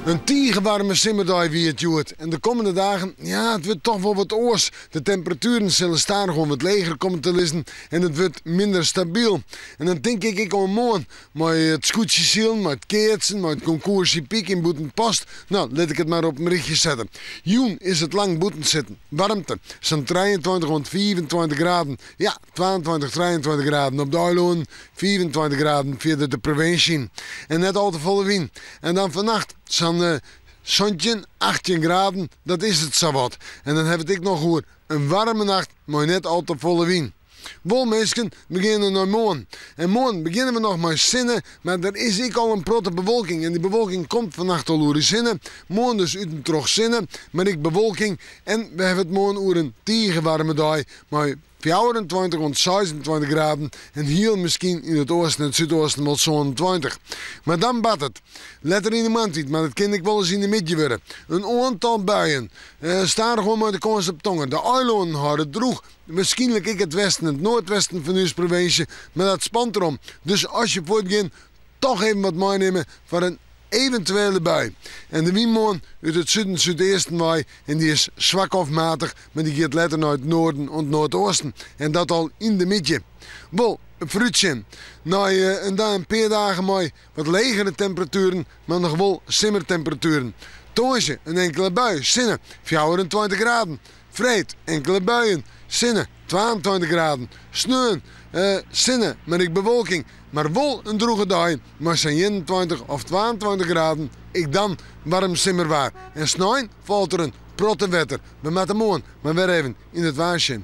Een tierenwarme simmerdag wie het joert. En de komende dagen, ja, het wordt toch wel wat oors. De temperaturen zullen staan gewoon wat lager komen te liggen en het wordt minder stabiel. En dan denk ik om morgen met het scootje zielen, met het keertsen, met het concoursje piek in Boetenpost. Nou, laat ik het maar op een richtje zetten. Joen is het lang boeten zitten. Warmte, zo'n 23 rond 24 graden. Ja, 22, 23 graden op de eiland, 24 graden via de provincie. En net al te volle wind. En dan vannacht zo'n zonnetje, 18 graden, dat is het zo wat. En dan heb ik nog hoor een warme nacht, maar net al te volle wind. Wel mensen, beginnen naar morgen. En morgen beginnen we nog met zinnen, maar er is ik al een protte bewolking. En die bewolking komt vannacht al over zinnen. Morgen dus uit een trog zinnen, maar ik bewolking. En we hebben het morgen over een tierenwarme dag, maar 24 rond 26 graden en hier misschien in het oosten en het zuidoosten wel zo'n 20. Maar dan bad het. Let er in de maand niet, maar dat kan ik wel eens in de midden worden. Een aantal buien. Staan gewoon met de kans op tongen. De eilanden houden droeg. Misschien ik het westen en het noordwesten van uw provincie, maar dat spant erom. Dus als je voortgaat, toch even wat meenemen voor een eventuele bui. En de windmolen uit het zuiden zuidoosten waai en die is zwak of matig, maar die gaat letter naar het noorden en het noordoosten. En dat al in de midden. Wel, een fruitje. En dan een paar dagen met wat lagere temperaturen, maar nog wel simmertemperaturen. Toonsje, een enkele bui, zinnen, 24 graden. Vreed, enkele buien, zinnen, 22 graden. Sneeuw, zinnen, met ik bewolking. Maar wel een droge dag, maar zijn 21 of 22 graden, ik dan warm simmerwaar. En s'nachts valt er een protte wetter. We moeten morgen maar weer even in het waarsje.